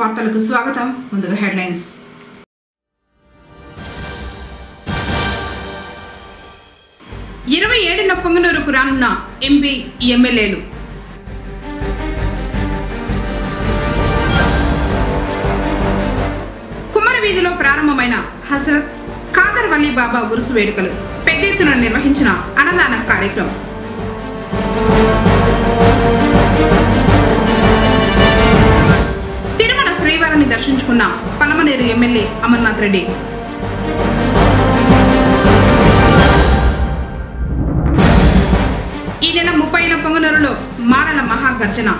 వార్తలకు స్వాగతం. ముందుగా హెడ్లైన్స్. ఇరవై 27న పొంగనూరుకు రానున్న ఎంపీ ఎమ్మెల్యేలు. కుమ్మరవీధిలో ప్రారంభమైన హజరత్ ఖాదర్ వలీ బాబా ఉరుసు వేడుకలు పెద్ద ఎత్తున నిర్వహించిన అన్నదాన కార్యక్రమం. తిరుమల శ్రీవారిని దర్శించుకున్న పలమనేరు ఎమ్మెల్యే అమర్నాథ్ రెడ్డి. ఈ నెల 30న పొంగనూరులో మాడల మహాగర్జన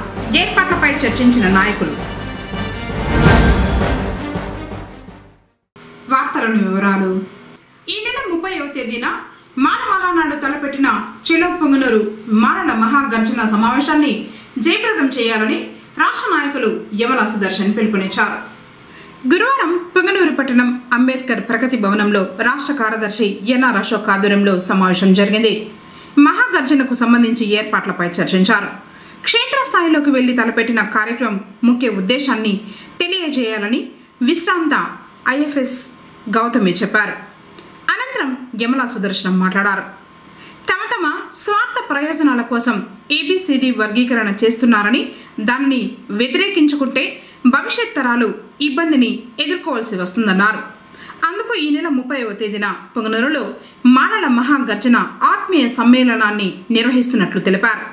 ఏర్పాట్లపై చర్చించిన నాయకులు. వార్తలోని వివరాలు. ఈ నెల 30వ తేదీన మాల మహానాడు తలపెట్టిన చెలో పొంగనూరు మాడల మహాగర్జన సమావేశాన్ని జయప్రదం చేయాలని రాష్ట్ర నాయకులు యమల సుదర్శన్ పిలుపునిచ్చారు. గురువారం పొంగనూరు పట్టణం అంబేద్కర్ ప్రగతి భవనంలో రాష్ట్ర కార్యదర్శి ఎన్ఆర్ అశోక్ ఆధ్వర్యంలో సమావేశం జరిగింది. మహాగర్జనకు సంబంధించి ఏర్పాట్లపై చర్చించారు. క్షేత్రస్థాయిలోకి వెళ్లి తలపెట్టిన కార్యక్రమం ముఖ్య ఉద్దేశాన్ని తెలియజేయాలని విశ్రాంత ఐఎఫ్ఎస్ గౌతమి చెప్పారు. అనంతరం యమల సుదర్శనం మాట్లాడారు. తమ స్వార్థ ప్రయోజనాల కోసం ఏబిసిడి వర్గీకరణ చేస్తున్నారని, దానిని వ్యతిరేకించుకుంటే భవిష్యత్ తరాలు ఇబ్బందిని ఎదుర్కోవాల్సి వస్తుందన్నారు. అందుకు ఈ నెల 30వ తేదీన పొంగనూరులో మాలల మహాగర్జన ఆత్మీయ సమ్మేళనాన్ని నిర్వహిస్తున్నట్లు తెలిపారు.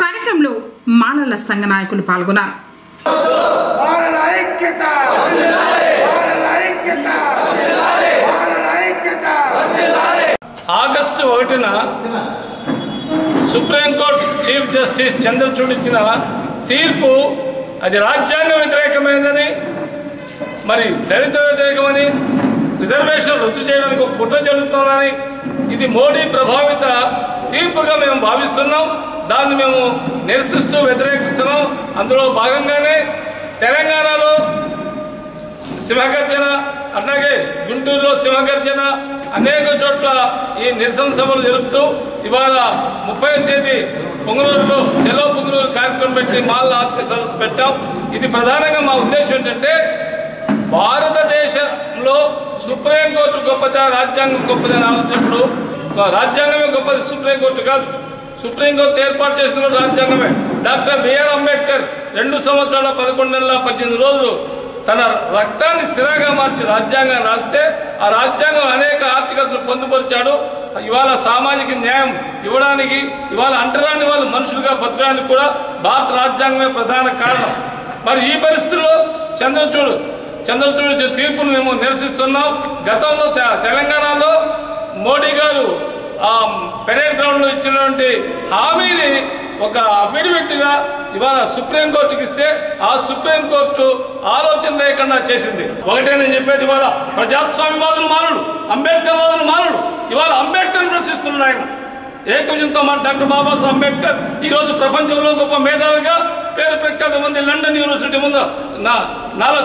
కార్యక్రమంలో మాలల సంఘ నాయకులు పాల్గొన్నారు. ఆగస్టు 1న సుప్రీంకోర్టు చీఫ్ జస్టిస్ చంద్రచూడ్ ఇచ్చిన తీర్పు అది రాజ్యాంగ వ్యతిరేకమైనదని, మరి దళిత వ్యతిరేకమని, రిజర్వేషన్ రద్దు చేయడానికి ఒక కుట్ర జరుగుతుందని, ఇది మోడీ ప్రభావిత తీర్పుగా మేము భావిస్తున్నాం. దాన్ని మేము నిరసిస్తూ వ్యతిరేకిస్తున్నాం. అందులో భాగంగానే తెలంగాణలో సింహగర్జన, అట్లాగే గుంటూరులో సింహగర్జన, అనేక చోట్ల ఈ నిరసన సభలు జరుపుతూ ఇవాళ 30వ తేదీ పొంగనూరులో చెలో పొంగనూరు కార్యక్రమం పెట్టి మాల ఆత్మీయ సదస్సు పెట్టాం. ఇది ప్రధానంగా మా ఉద్దేశం ఏంటంటే, భారతదేశంలో సుప్రీంకోర్టు గొప్పదా రాజ్యాంగం గొప్పదని ఆలోచించినప్పుడు రాజ్యాంగమే గొప్పది, సుప్రీంకోర్టు కాదు. సుప్రీంకోర్టు ఏర్పాటు చేసిన రాజ్యాంగమే. డాక్టర్ బిఆర్ అంబేద్కర్ 2 సంవత్సరాల 11 నెలల 18 రోజులు తన రక్తాన్ని స్థిరంగా మార్చి రాజ్యాంగాన్ని రాస్తే ఆ రాజ్యాంగం అనేక ఆర్టికల్స్ పొందుపరిచాడు. ఇవాళ సామాజిక న్యాయం ఇవ్వడానికి, ఇవాళ అంటరాని వాళ్ళు మనుషులుగా బతకడానికి కూడా భారత రాజ్యాంగమే ప్రధాన కారణం. మరి ఈ పరిస్థితుల్లో చంద్రచూడ్ తీర్పును మేము నిరసిస్తున్నాం. గతంలో తెలంగాణలో మోడీ గారు పెరేడ్ గ్రౌండ్లో ఇచ్చినటువంటి హామీని ఒక అఫిడవిట్గా ఇవాళ సుప్రీంకోర్టుకి ఇస్తే ఆ సుప్రీంకోర్టు ఆలోచన లేకుండా చేసింది. ఒకటే నేను చెప్పేది, ఇవాళ ప్రజాస్వామ్యవాదులు మానవుడు, అంబేద్కర్ వాదులు మానవుడు. ఇవాళ అంబేద్కర్ని ప్రశ్నిస్తున్నాడు ఆయన. ఏకవిషయంతో డాక్టర్ బాబాసాహెబ్ అంబేద్కర్ ఈరోజు ప్రపంచంలో గొప్ప మేధావిగా పేరు ప్రఖ్యాత మంది లండన్ యూనివర్సిటీ ముందు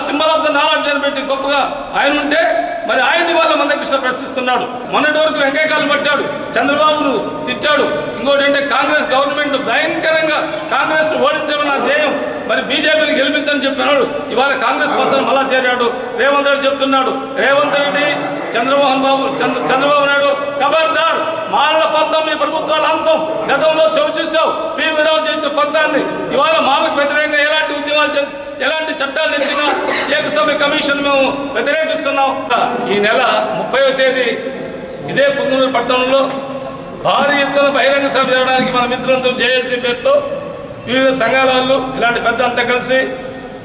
సింబల్ ఆఫ్ ద నాలెడ్జ్ అని పెట్టి గొప్పగా ఆయన ఉంటే, మరి ఆయన్ని వాళ్ళ మందకృష్ణ ప్రశ్నిస్తున్నాడు. మొన్నటి వరకు వెంకయ్యకాలు పట్టాడు, చంద్రబాబును తిట్టాడు. ఇంకోటి అంటే కాంగ్రెస్ గవర్నమెంట్ భయంకరంగా కాంగ్రెస్ ఓడించమన్న ధ్యేయం, మరి బీజేపీని గెలిపించని చెప్పినాడు. ఇవాళ కాంగ్రెస్ పక్షం అలా చేరాడు. రేవంత్ రెడ్డి చెప్తున్నాడు, రేవంత్ రెడ్డి చంద్రబాబు నాయుడు ఖబర్దార్, మాలల పంతం మీ ప్రభుత్వాల అంతం. గతంలో చూసావు పివి రావు చేసిన పంతాన్ని. ఇవాళ మాలకు వ్యతిరేకంగా ఎలాంటి ఉద్యమాలు చేసి ఎలాంటి చట్టాలు తెచ్చినా ఏకసభ్య కమిషన్ మేము వ్యతిరేకిస్తున్నాం. ఈ నెల 30వ తేదీ ఇదే పొంగనూరు పట్టణంలో భారీ ఎత్తున బహిరంగ సభ జరగడానికి మన మిత్రులంతా జేఏసీ పేరుతో వివిధ సంఘాల వాళ్ళు ఇలాంటి పెద్ద అంతా కలిసి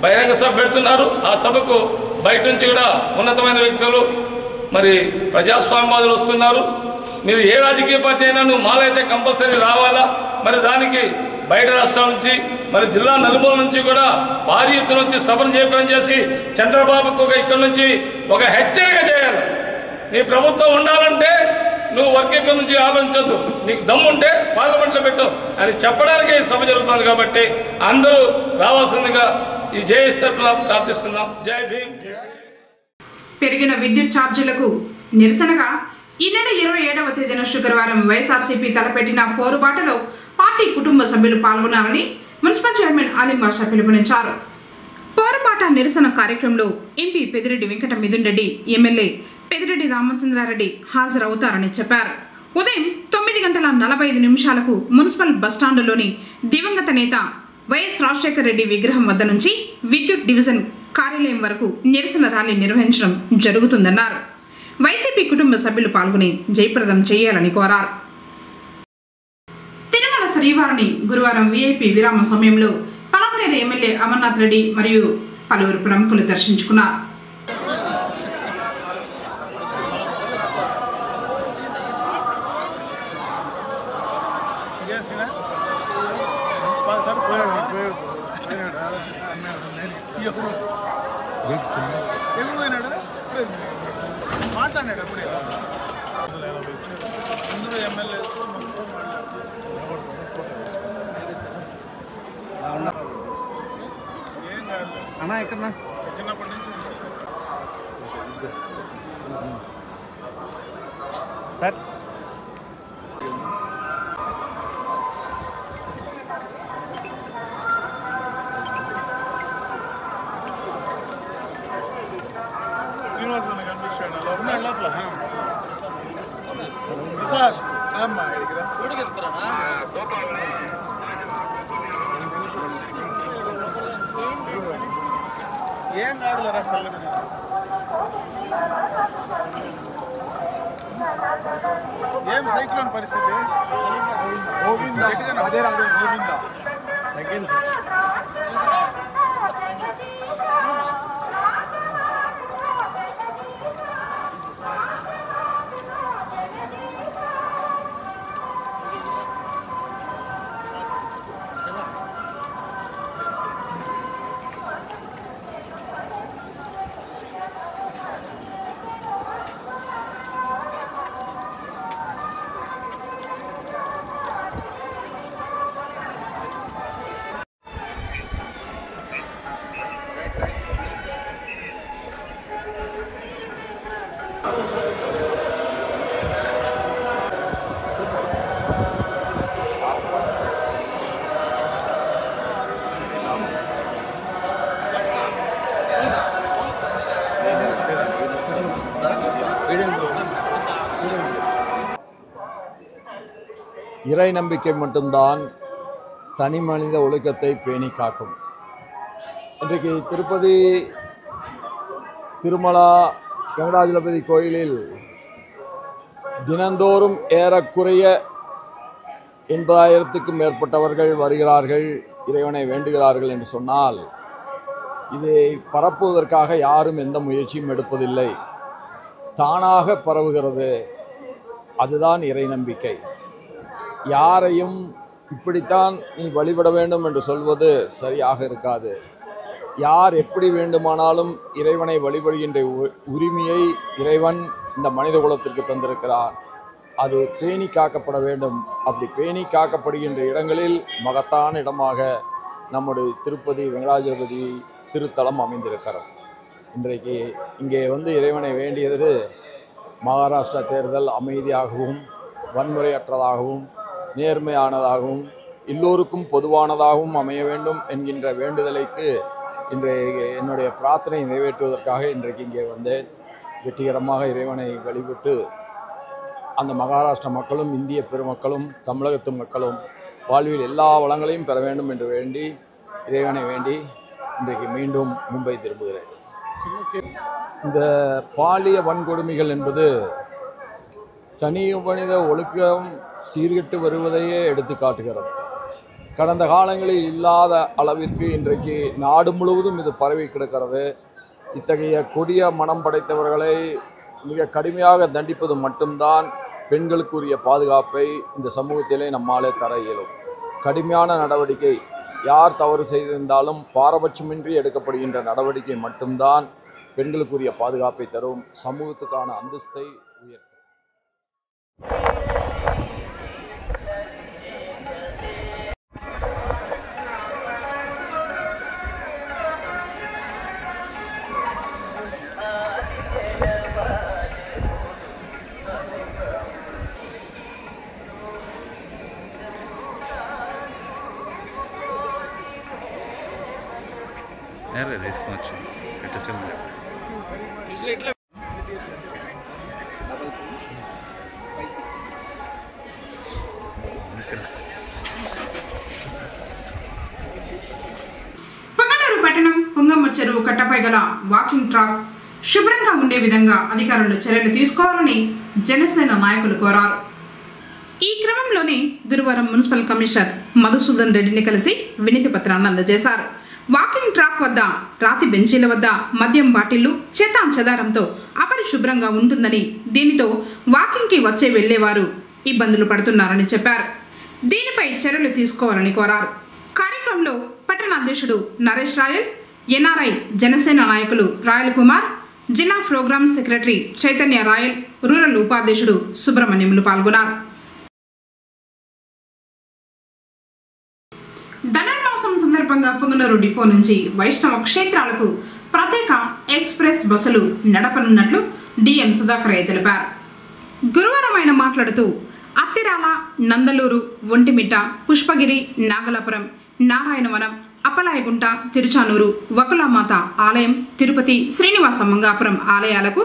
బహిరంగ సభ పెడుతున్నారు. ఆ సభకు బయట నుంచి కూడా ఉన్నతమైన వ్యక్తులు, మరి ప్రజాస్వామ్యవాదులు వస్తున్నారు. మీరు ఏ రాజకీయ పార్టీ అయినా నువ్వు మాల అయితే కంపల్సరీ రావాలా. మరి దానికి బయట రాష్ట్రాల నుంచి, మరి జిల్లా నలుమూల నుంచి కూడా భారీ ఎత్తున నుంచి సభను చేపట్టం చేసి చంద్రబాబుకు ఇక్కడ నుంచి ఒక హెచ్చరిక చేయాలి. నీ ప్రభుత్వం ఉండాలంటే నువ్వు వర్గీకరణ నుంచి ఆలోచించొద్దు, నీకు దమ్ముంటే పార్లమెంట్లో పెట్టు అని చెప్పడానికి సభ జరుగుతుంది. కాబట్టి అందరూ రావాల్సిందిగా ఈ జేఏసీ తరఫున ప్రార్థిస్తున్నాం. జై భీమ్. పెరిగిన విద్యుత్ ఛార్జీలకు నిరసనగా ఈ నెల 27వ తేదీన శుక్రవారం వైఎస్ఆర్సీపీ తలపెట్టిన పోరుబాటులో పార్టీ కుటుంబ సభ్యులు పాల్గొన్నారని మున్సిపల్ చైర్మన్ ఆలిం బాషా పిలుపునిచ్చారు. పోరుబాటు చేపట్ట నిరసన కార్యక్రమంలో ఎంపీ పెద్దిరెడ్డి వెంకట మిథున్ రెడ్డి, ఎమ్మెల్యే పెద్దిరెడ్డి రామచంద్రారెడ్డి హాజరవుతారని చెప్పారు. ఉదయం 9:45 మున్సిపల్ బస్టాండులోని దివంగత నేత వైఎస్ రాజశేఖర రెడ్డి విగ్రహం వద్ద నుంచి విద్యుత్ డివిజన్ కార్యాలయం వరకు నిరసన ర్యాలీ నిర్వహించడం జరుగుతుందన్నారు. వైసీపీ కుటుంబ సభ్యులు పాల్గొని జయప్రదం చేయాలని కోరారు. తిరుమల శ్రీవారిని గురువారం వీఐపీ విరామ సమయంలో పలమనేరు ఎమ్మెల్యే అమర్నాథ్ రెడ్డి మరియు పలువురు ప్రముఖులు దర్శించుకున్నారు. మాట్లాడాడు అప్పుడే అందరూ ఎమ్మెల్యేస్ ఏం కాదు అన్నా ఎక్కడన్నా చిన్నప్పటి నుంచి సార్ శ్రీనివాసరావు కనిపించాడు లోపల ప్రసాద్ రామ్మా ఏం కాదులేరా చల్లగా ఏం సైక్లోన్ పరిస్థితి అదే రాదు గోవిందా తగ్గింది இறை நம்பிக்கை மட்டும்தான் தனி மனித ஒழுக்கத்தை பேணி காக்கும். இன்றைக்கு திருப்பதி திருமலா வெங்கடாஜலபதி கோயிலில் தினந்தோறும் ஏறக்குறைய 80,000க்கும் மேற்பட்டவர்கள் வருகிறார்கள், இறைவனை வேண்டுகிறார்கள் என்று சொன்னால் இதை பரப்புவதற்காக யாரும் எந்த முயற்சியும் எடுப்பதில்லை. தானாக பரவுகிறது. அதுதான் இறை நம்பிக்கை. யாரையும் இப்படித்தான் நீ வழிபட வேண்டும் என்று சொல்வது சரியாக இருக்காது. யார் எப்படி வேண்டுமானாலும் இறைவனை வழிபடுகின்ற உரிமையை இறைவன் இந்த மனித குலத்திற்கு தந்திருக்கிறான். அது பேணி காக்கப்பட வேண்டும். அப்படி பேணி காக்கப்படுகின்ற இடங்களில் மகத்தான இடமாக நம்முடைய திருப்பதி வெங்கடாஜலபதி திருத்தலம் அமைந்திருக்கிறது. இன்றைக்கு இங்கே இறைவனை வேண்டியது மகாராஷ்டிரா தேர்தல் அமைதியாகவும் வன்முறையற்றதாகவும் நேர்மையானதாகவும் எல்லோருக்கும் பொதுவானதாகவும் அமைய வேண்டும் என்கின்ற வேண்டுதலைக்கு இன்றைய என்னுடைய பிரார்த்தனை நிறைவேற்றுவதற்காக இன்றைக்கு இங்கே வந்தேன். வெற்றிகரமாக இறைவனை வழிபட்டு அந்த மகாராஷ்டிரா மக்களும் இந்திய பெருமக்களும் தமிழகத்து மக்களும் வாழ்வில் எல்லா வளங்களையும் பெற வேண்டும் என்று வேண்டி இறைவனை வேண்டி இன்றைக்கு மீண்டும் மும்பை திரும்புகிறேன். இந்த பாலிய வன்கொடுமைகள் என்பது தனி மனித ஒழுக்கம் சீர்கெட்டு வருவதையே எடுத்து காட்டுகிறது. கடந்த காலங்களில் இல்லாத அளவிற்கு இன்றைக்கு நாடு முழுவதும் இது பரவி கிடக்கிறது. இத்தகைய கொடிய மனம் படைத்தவர்களை மிக கடுமையாக தண்டிப்பது மட்டும்தான் பெண்களுக்குரிய பாதுகாப்பை இந்த சமூகத்திலே நம்மாலே தர இயலும். கடுமையான நடவடிக்கை, யார் தவறு செய்திருந்தாலும் பாரபட்சமின்றி எடுக்கப்படுகின்ற நடவடிக்கை மட்டும்தான் பெண்களுக்குரிய பாதுகாப்பை தரும், சமூகத்துக்கான அந்தஸ்தை உயர்த்தும். నేరుగా తీసుకోవచ్చు. ఎట్లా చెప్పలేదు పొంగనూరు పట్టణం పొంగమ్మ చెరువు కట్టపై గల వాకింగ్ ట్రాక్ శుభ్రంగా ఉండే విధంగా అధికారులు చర్యలు తీసుకోవాలని జనసేన నాయకులు కోరారు. ఈ క్రమంలోనే గురువారం మున్సిపల్ కమిషనర్ మధుసూదన్ రెడ్డిని కలిసి వినతి పత్రాన్ని అందజేశారు. వాకింగ్ ట్రాక్ వద్ద, రాతి బెంచీల వద్ద మద్యం బాటిళ్లు చెదారంతో అపరిశుభ్రంగా ఉంటుందని, దీనితో వాకింగ్కి వచ్చే వెళ్లేవారు ఇబ్బందులు పడుతున్నారని చెప్పారు. దీనిపై చర్యలు తీసుకోవాలని కోరారు. కార్యక్రమంలో పట్టణ అధ్యక్షుడు నరేష్ రాయల్, ఎన్ఆర్ఐ జనసేన నాయకులు రాయల్ కుమార్, జిల్లా program secretary Chaitanya Rayal, rural ఉపాధ్యక్షుడు సుబ్రహ్మణ్యంలు పాల్గొన్నారు. ధనుర్మాసం సందర్భంగా పొంగనూరు డిపో నుంచి వైష్ణవ క్షేత్రాలకు ప్రత్యేక ఎక్స్ప్రెస్ బస్సులు నడపనున్నట్లు డిఎం సుధాకరయ్య తెలిపారు. గురువారం ఆయన మాట్లాడుతూ అత్తిరాల, నందలూరు, ఒంటిమిట్ట, పుష్పగిరి, నాగలాపురం, నారాయణవనం, అప్పలాయగుంట, తిరుచానూరు, వకులామాత ఆలయం, తిరుపతి, శ్రీనివాస మంగాపురం ఆలయాలకు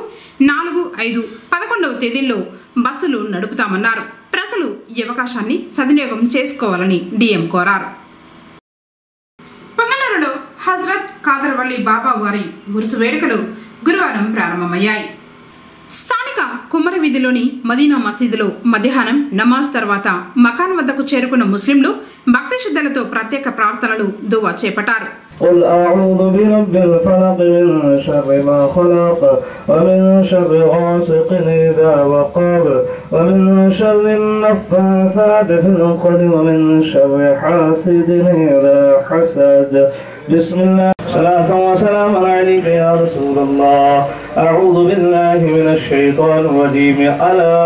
4, 5, 11వ తేదీల్లో బస్సులు నడుపుతామన్నారు. ప్రజలు ఈ అవకాశాన్ని సద్వినియోగం చేసుకోవాలని డిఎం కోరారు. పొంగనూరులో హజ్రత్ ఖాదర్ వలి బాబా వారి ఉరుసు వేడుకలు గురువారం ప్రారంభమయ్యాయి. స్థానిక కుమ్మరి వీధిలోని మదీనా మసీదులో మధ్యాహ్నం నమాజ్ తర్వాత మకాన్ వద్దకు చేరుకున్న ముస్లింలు భక్తి శ్రద్ధలతో ప్రత్యేక ప్రార్థనలు దువా చేపట్టారు. قل أعوذ برب الفلق من شر ما خلق ومن شر غاسق إذا وقب ومن شر النفاثات في العقد ومن شر حاسد إذا حسد. بسم الله صلاة وسلام عليك يا رسول الله. أعوذ بالله من الشيطان الرجيم. ألا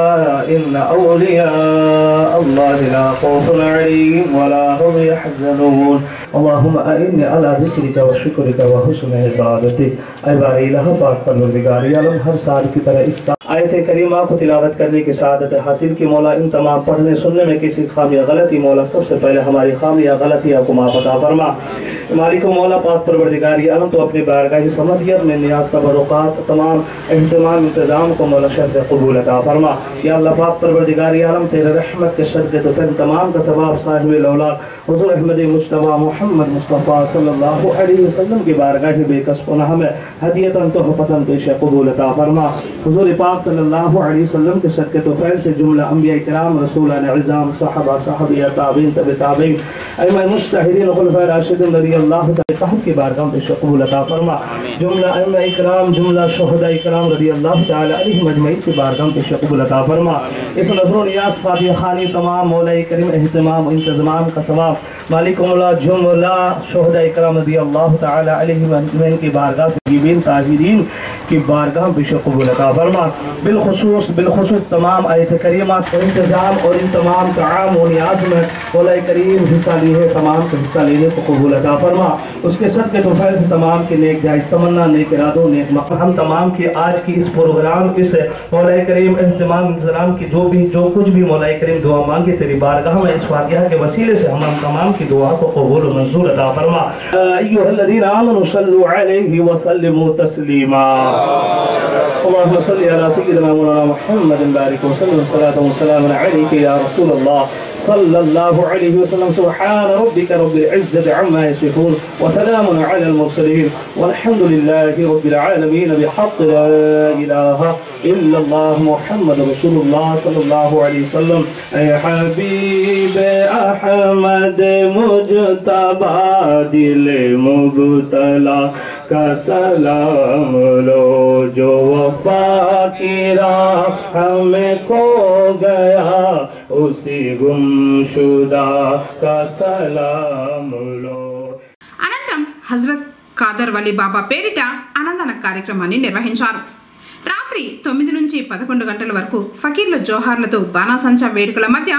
إن أولياء الله لا خوف عليهم ولا هم يحزنون. اللهم أعني على ذكرك وشكرك وحسن عبادتك. أي باري لها पाक परवरदिगार आलम हर साल की तरह इस आयत करीमा को तिलावत करने की सआदत हासिल की मौला इन तमाम पढ़ने सुनने में किसी खामी या गलती मौला सबसे पहले हमारी खामी या गलतियाँ को माफ़ अता फरमा। मालिक मौला पाक परवरदिगार आलम तो अपनी बारगाह समदियत में नियाज का बरक़ात तमाम इंतमाम इंतज़ाम को मौला शर्त क़बूल अता फरमा। या अल्लाह पाक परवरदिगार आलम तेरे रहमत के शर्त तो फिर तमाम का सवाब साहिब औलाद हुज़ूर अहमद मुज्तबा मोहम्मद मुस्तफ़ा सल्लल्लाहु अलैहि वसल्लम की बारगाह बेकस पुनः में हदियतन तोहफ़तन पेश क़बूल अता फरमा। हुज़ूर पाक सल्लल्लाहु अलैहि वसल्लम के सदक़े तो फैल से जुमला अंबिया इकराम रसूलान इज़ाम सहाबा सहाबिया ताबीन तबे ताबीन अइम्मा मुज्तहिदीन खुलफाए राशिदीन रज़ियल्लाहु तआला की बारगाह पेश क़बूल अता फरमा। जुमला अइम्मा इकराम जुमला शुहदा इकराम रज़ियल्लाहु तआला अलैहिम अजमईन की बारगाह पेश क़बूल अता फरमा। इस नज़र नियाज़ फातिहा खानी तमाम मौला करीम एहतमाम इंतज़ाम का सवाब मालिक मौला जुमला शुहदा इकराम रज़ियल्लाहु तआला अलैहिम अजमईन की बारगाह से गिबीन ताहिरीन की बारगाह पेश क़बूल अता फरमा। बिलखुसूस तमाम आयत करीमात और इंतज़ाम और इन तमाम ताआम और नियाज़ में मौला करीम हिस्सा लिए है, तमाम का हिस्सा लेने को कबूल अता फरमा। उसके सदक़े तो फैज़ तमाम के नेक जायज़ तमन्ना नेक इरादों नेक मक़सद हम तमाम की आज की इस प्रोग्राम इस मौला करीम एहतमाम इंतज़ाम की जो कुछ भी मौला करीम दुआ मांगे तेरी बारगाह में इस फातिहा के वसीले से हम तमाम की दुआ को कबूल और मंजूर अता फरमा। अय्युहल्लज़ीना आमनू सल्लु अलैहि व सल्लिमू तस्लीमा। اللهم صل على سيدنا مولانا محمد بارك وسلم صلاة وسلام عليك يا رسول الله صلى الله عليه وسلم. سبحان ربك رب العزة عما يصفون وسلام على المرسلين والحمد لله رب العالمين بحق لا إله إلا الله محمد رسول الله صلى الله عليه وسلم. يا حبيب أحمد مجتبى दिल मुबतला का सलाम लो जो वफा की राह हमें खो गया उसी गुमशुदा का सलाम लो. అనంతరం హజ్రత్ ఖాదర్ వలి బాబా పేరిట అన్నదాన కార్యక్రమాన్ని నిర్వహించారు. రాత్రి 9 నుంచి 11 గంటల వరకు ఫకీర్ల జోహార్లతో బాణాసంచా వేడుకల మధ్య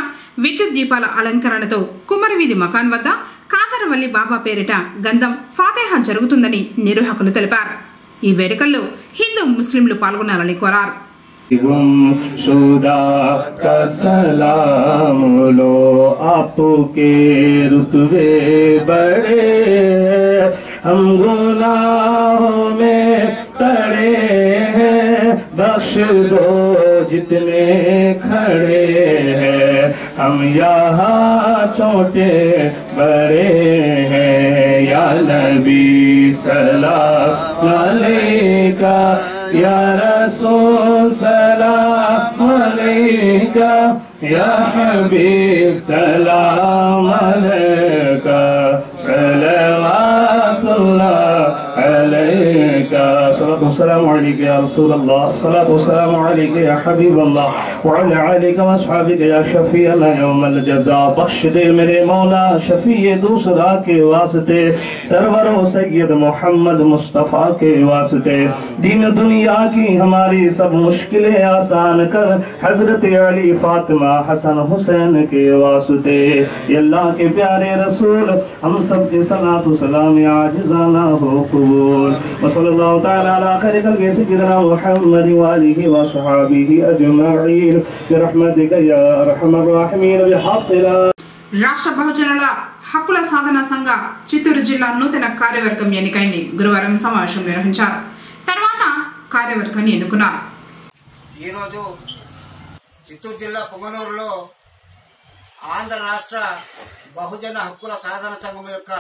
విద్యుత్ దీపాల అలంకరణతో కుమ్మరివీధి మకాన్ వద్ద ఖాదర్ వలి బాబా పేరిట గంధం ఫాతిహా జరుగుతుందని నిర్వాహకులు తెలిపారు. ఈ వేడుకల్లో హిందూ ముస్లింలు పాల్గొనాలని కోరారు. गुमशुदा का सलाम लो आपके रुतबे बड़े हम गुनाहों में पड़े हैं, बख्श दो जितने खड़े हैं, हम यहाँ छोटे बड़े हैं। या नबी सलाम अलैका, या रसूल सलाम अलैका, या हबीब सलाम अलैका, सलवातुल्लाह अलैका। सलातु वस्सलामु अलैका या रसूल अल्लाह, सलातु वस्सलामु अलैका या हबीब अल्लाह, व अला आलिका व अस्हाबिका या शफी अल्लाह यौमल जज़ा। बख्श दे मेरे मौला शफी दूसरा के वास्ते, सरवर व सैयद मोहम्मद मुस्तफ़ा के वास्ते, दीन दुनिया की हमारी सब मुश्किलें आसान कर, हजरत अली फातिमा हसन हुसैन के वास्ते। अल्लाह के प्यारे रसूल हम सब के सलातु सलाम आजिज़ाना हो कबूल। व सल्लल्लाहु तआला अला खैरि खल्क़ि सय्यिदिना मुहम्मद व आलिहि व सहाबिहि अजमईन बिरहमतिका या अरहमर राहिमीन बिहक़्क़िला। రాష్ట్ర బహుజనుల హక్కుల సాధన సంఘ చిత్తూరు జిల్లా నూతన కార్యవర్గం ఎన్నికైంది. గురువారం సమావేశం నిర్వహించారు. తర్వాత కార్యవర్గాన్ని ఎన్నుకున్నారు. ఈరోజు చిత్తూరు జిల్లా పొంగనూరులో ఆంధ్ర రాష్ట్ర బహుజన హక్కుల సాధన సంఘం యొక్క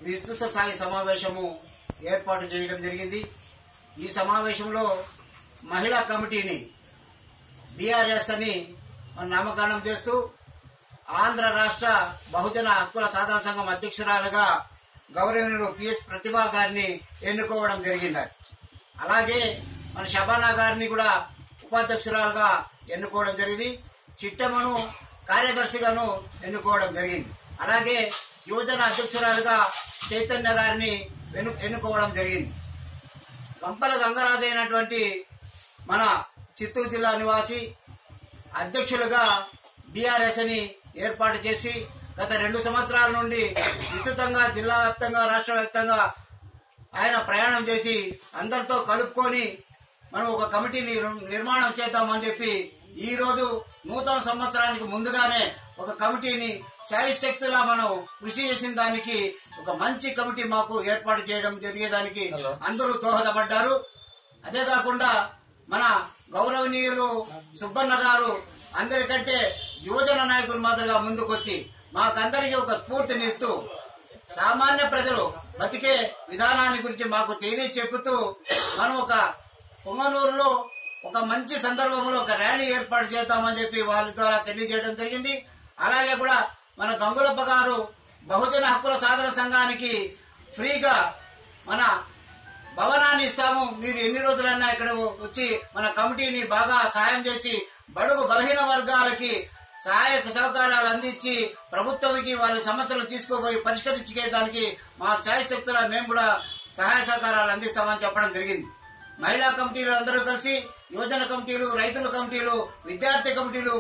విస్తృత స్థాయి సమావేశము ఏర్పాటు చేయడం జరిగింది. ఈ సమావేశంలో మహిళా కమిటీని బీఆర్ఎస్ అని నామకరణం చేస్తూ ఆంధ్ర రాష్ట్ర బహుజన హక్కుల సాధన సంఘం అధ్యక్షురాలుగా గౌరవనీయులు పిఎస్ ప్రతిభా గారిని ఎన్నుకోవడం జరిగింది. అలాగే మన షబానా గారిని కూడా ఉపాధ్యక్షురాలుగా ఎన్నుకోవడం జరిగింది. చిట్టమ్మను కార్యదర్శిగాను ఎన్నుకోవడం జరిగింది. అలాగే యువజన అధ్యక్షురాలుగా చైతన్య గారిని ఎన్నుకోవడం జరిగింది. గంపల గంగరాజు అయినటువంటి మన చిత్తూరు జిల్లా నివాసి అధ్యక్షులుగా బీఆర్ఎస్ అని ఏర్పాటు చేసి గత 2 సంవత్సరాల నుండి విస్తృతంగా జిల్లా వ్యాప్తంగా రాష్ట్ర వ్యాప్తంగా ఆయన ప్రయాణం చేసి అందరితో కలుపుకొని మనం ఒక కమిటీని నిర్మాణం చేద్దామని చెప్పి ఈ రోజు నూతన సంవత్సరానికి ముందుగానే ఒక కమిటీని శాయశక్తులా మనం కృషి చేసిన దానికి ఒక మంచి కమిటీ మాకు ఏర్పాటు చేయడం జరిగేదానికి అందరూ దోహదపడ్డారు. అదే కాకుండా మన గౌరవనీయులు సుబ్బన్న గారు అందరికంటే యువజన నాయకుల మాదిరిగా ముందుకొచ్చి మాకందరికీ ఒక స్ఫూర్తినిస్తూ సామాన్య ప్రజలు బతికే విధానాన్ని గురించి మాకు తెలియచెప్పుతూ మనం ఒక పొంగనూరులో ఒక మంచి సందర్భంలో ఒక ర్యాలీ ఏర్పాటు చేద్దామని చెప్పి వాళ్ళ ద్వారా తెలియజేయడం జరిగింది. అలాగే కూడా మన గంగులప్ప గారు బహుజన హక్కుల సాధన సంఘానికి ఫ్రీగా మన భవనాన్ని ఇస్తాము, మీరు ఎన్ని రోజులైనా ఇక్కడ వచ్చి మన కమిటీని బాగా సహాయం చేసి బడుగు బలహీన వర్గాలకి సహాయక సహకారాలు అందించి ప్రభుత్వానికి వాళ్ళ సమస్యలు తీసుకుపోయి పరిష్కరించుకోవడానికి మా శాయశక్తుల మేము కూడా సహాయ సహకారాలు అందిస్తామని చెప్పడం జరిగింది. మహిళా కమిటీలు అందరూ కలిసి యువజన కమిటీలు, రైతుల కమిటీలు, విద్యార్థి కమిటీలు,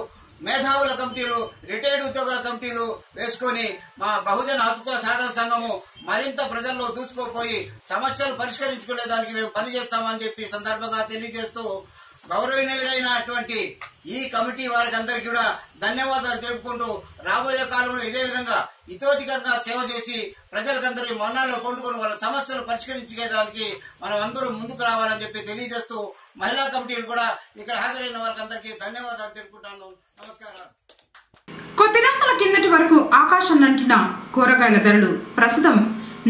మేధావుల కమిటీలు, రిటైర్డ్ ఉద్యోగుల కమిటీలు వేసుకుని మా బహుజన హక్కుల సాధన సంఘము మరింత ప్రజల్లో దూసుకుపోయి సమస్యలు పరిష్కరించుకునే దానికి మేము పనిచేస్తామని చెప్పి సందర్భంగా తెలియజేస్తూ గౌరవనీయులైనటువంటి ఈ కమిటీ వారికి అందరికీ కూడా ధన్యవాదాలు తెలుపుకుంటూ రాబోయే కాలంలో ఇదే విధంగా ఇతోధికంగా సేవ చేసి ప్రజలకందరి మన్నాల్లో కొండుకుని వాళ్ళ సమస్యలు పరిష్కరించుకోవడానికి మనం అందరూ ముందుకు రావాలని చెప్పి తెలియజేస్తూ మహిళా కమిటీలు కూడా ఇక్కడ హాజరైన వారికి అందరికీ ధన్యవాదాలు తెలుపుకుంటాను. నమస్కారం. కొద్ది రోజుల కిందటి వరకు ఆకాశం నంటిన కూరగాయల ధరలు ప్రస్తుతం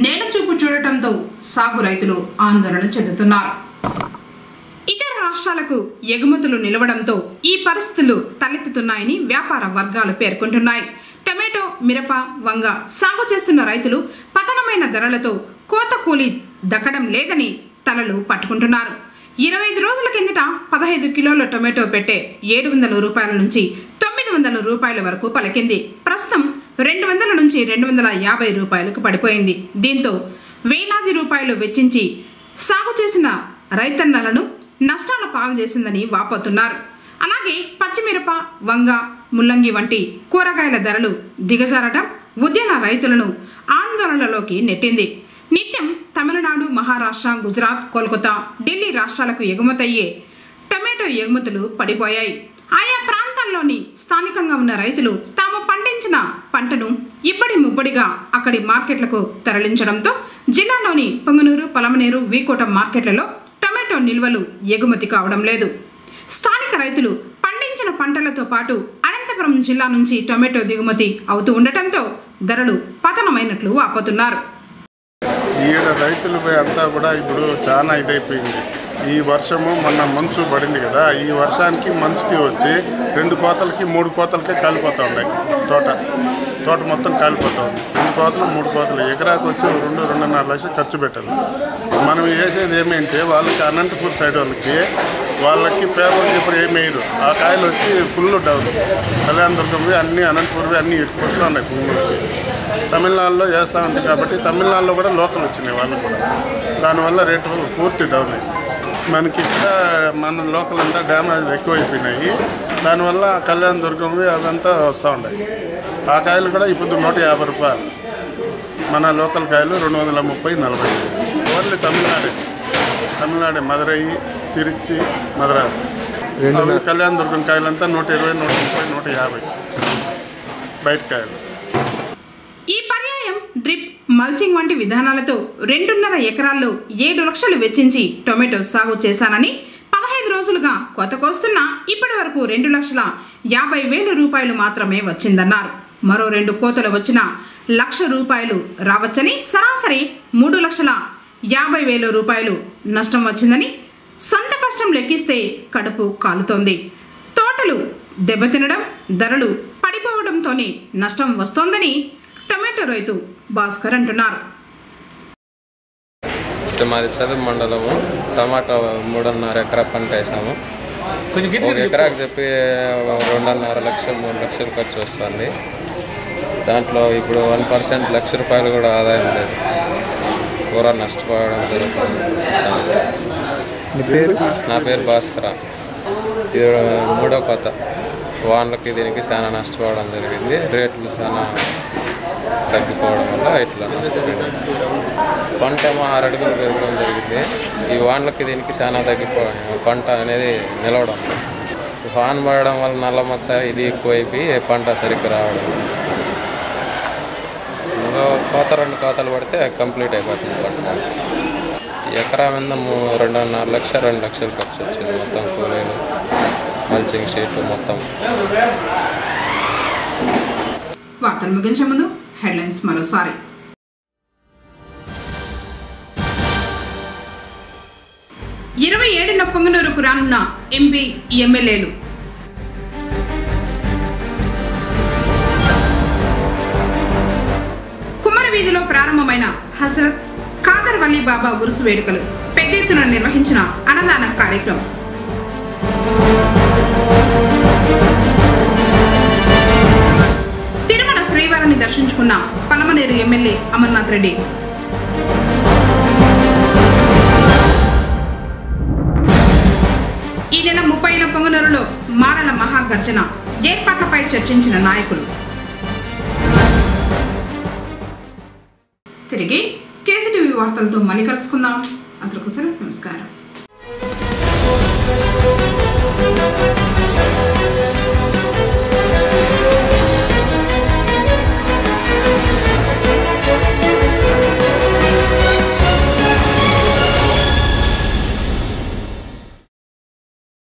నేల చూపు చూడటంతో సాగు రైతులు ఆందోళన చెందుతున్నారు. ఇతర రాష్ట్రాలకు ఎగుమతులు నిలవడంతో ఈ పరిస్థితులు తలెత్తుతున్నాయని వ్యాపార వర్గాలు పేర్కొంటున్నాయి. టొమాటో, మిరప, వంగ సాగు చేస్తున్న రైతులు పతనమైన ధరలతో కోత కూలీ దక్కడం లేదని తలలు పట్టుకుంటున్నారు. 25 రోజుల కిందట 15 కిలోల టొమాటో పెట్టే 700 రూపాయల నుంచి 900 రూపాయల వరకు పలికింది. ప్రస్తుతం 200 నుంచి 250 రూపాయలకు పడిపోయింది. దీంతో వేలాది రూపాయలు వెచ్చించి సాగు చేసిన రైతన్నలను నష్టాల పాలు చేసిందని వాపోతున్నారు. అలాగే పచ్చిమిరప, వంగ, ముల్లంగి వంటి కూరగాయల ధరలు దిగజారడం ఉద్యాన రైతులను ఆందోళనలోకి నెట్టింది. నిత్యం తమిళనాడు, మహారాష్ట్ర, గుజరాత్, కోల్కతా, ఢిల్లీ రాష్ట్రాలకు ఎగుమతయ్యే టొమాటో ఎగుమతులు పడిపోయాయి. ఆయా ప్రాంతాల్లోని స్థానికంగా ఉన్న రైతులు తాము పండించిన పంటను ఇబ్బడి ముబ్బడిగా అక్కడి మార్కెట్లకు తరలించడంతో జిల్లాలోని పొంగనూరు, పలమనేరు, వీకోట మార్కెట్లలో టొమాటో నిల్వలు ఎగుమతి కావడం లేదు. స్థానిక రైతులు పండించిన పంటలతో పాటు అనంతపురం జిల్లా నుంచి టొమాటో దిగుమతి అవుతూ ఉండటంతో ధరలు పతనమైనట్లు వాపోతున్నారు. ఈడ రైతులపై అంతా కూడా ఇప్పుడు చాలా ఇదైపోయింది. ఈ వర్షము మొన్న మంచు పడింది కదా, ఈ వర్షానికి మంచుకి వచ్చి 2 కోతలకి 3 కోతలకే కాలిపోతూ ఉన్నాయి. తోట మొత్తం కాలిపోతూ ఉంది. 2 కోతలు 3 కోతలు ఎకరాకు వచ్చి 2-2.5 లక్షలు ఖర్చు పెట్టాలి. మనం వేసేది ఏమంటే వాళ్ళకి అనంతపూర్ సైడ్ వాళ్ళకి పేపర్ ఇప్పుడు ఏమేయరు. ఆ కాయలు వచ్చి ఫుల్ డౌన్. కళ్యాణదుర్గంవి అన్నీ అనంతపూర్వి అన్నీ వస్తూ ఉన్నాయి. పుంగూరుకి తమిళనాడులో వేస్తూ ఉంటాయి కాబట్టి తమిళనాడులో కూడా లోకల్ వచ్చినాయి వాళ్ళు కూడా. దానివల్ల రేటు పూర్తి డౌన్ అయ్యింది. మనకి ఇక్కడ మన లోకల్ అంతా డ్యామేజ్ ఎక్కువైపోయినాయి. దానివల్ల కళ్యాణదుర్గంవి అదంతా వస్తూ ఉన్నాయి. ఆ కాయలు కూడా ఇప్పుడు 150 రూపాయలు. మన లోకల్ కాయలు 230-40. ఓన్లీ తమిళనాడే మదురై, తిరుచి, మద్రాసు. కళ్యాణదుర్గం కాయలంతా 120, 130, 150 బయట కాయలు. ఈ పర్యాయం డ్రిప్, మల్చింగ్ వంటి విధానాలతో 2.5 ఎకరాల్లో 7 లక్షలు వెచ్చించి టొమాటో సాగు చేశానని 15 రోజులుగా కోత కోస్తున్నా ఇప్పటి వరకు 2,50,000 రూపాయలు మాత్రమే వచ్చిందన్నారు. మరో 2 కోతలు వచ్చినా ₹1,00,000 రావచ్చని, సరాసరి 3,50,000 రూపాయలు నష్టం వచ్చిందని సొంత కష్టం లెక్కిస్తే కడుపు కాలుతోంది. తోటలు దెబ్బతినడం, ధరలు పడిపోవడంతోనే నష్టం వస్తోందని టొమాటో రైతు భాస్కర్ అంటున్నారు. మాది చదువు మండలము. టమాటో 3.5 ఎకరా పంట వేసాము. 1 ఎకరాకి చెప్పి 2.5 లక్షలు 3 లక్షలు ఖర్చు వస్తుంది. దాంట్లో ఇప్పుడు 1% ₹1,00,000 కూడా ఆదాయం లేదు. పూరా నష్టపోవడం జరుగుతుంది. నా పేరు భాస్కర. ఇది 3వ కోత. వానలకి దీనికి చాలా నష్టపోవడం జరిగింది. రేట్లు చాలా తగ్గిపోవడం వల్ల ఇట్లా నష్టపోయింది. పంట ఏమో 6 అడుగులు పెరగడం జరిగింది. ఈ వానలకి దీనికి చాలా తగ్గిపోవడం, పంట అనేది నిలవడం. వాన పడడం వల్ల నల్ల మచ్చ ఇది ఎక్కువైపోయి పంట సరిగ్గా రావడం. ఇంకో కోత 2 కోతలు పడితే కంప్లీట్ అయిపోతుంది పంట. ఎకరా మీద 2.5 లక్షలు 2 లక్షలు ఖర్చు వచ్చింది. మొత్తం కూలీలు, మల్చింగ్ షీట్లు మొత్తం. వార్తలు ముగించే ముందు హెడ్లైన్స్ మరోసారి. ఇరవై 27న పొంగనూరుకు రానున్న ఎంపీ, ఎమ్మెల్యేలు. కుమ్మరవీధిలో ప్రారంభమైన హజరత్ ఖాదర్ వలీ బాబా ఉరుసు వేడుకలు. పెద్ద ఎత్తున నిర్వహించిన అన్నదాన కార్యక్రమం. తిరుమల శ్రీవారిని దర్శించుకున్న పలమనేరు ఎమ్మెల్యే అమర్నాథ్ రెడ్డి. ఈ నెల 30న పొంగనూరులో మారల మహాగర్జన. ఏర్పాట్లపై చర్చించిన నాయకులు. తిరిగి కేసీటీవీ వార్తలతో మళ్ళీ కలుసుకుందాం. అందరికీ నమస్కారం.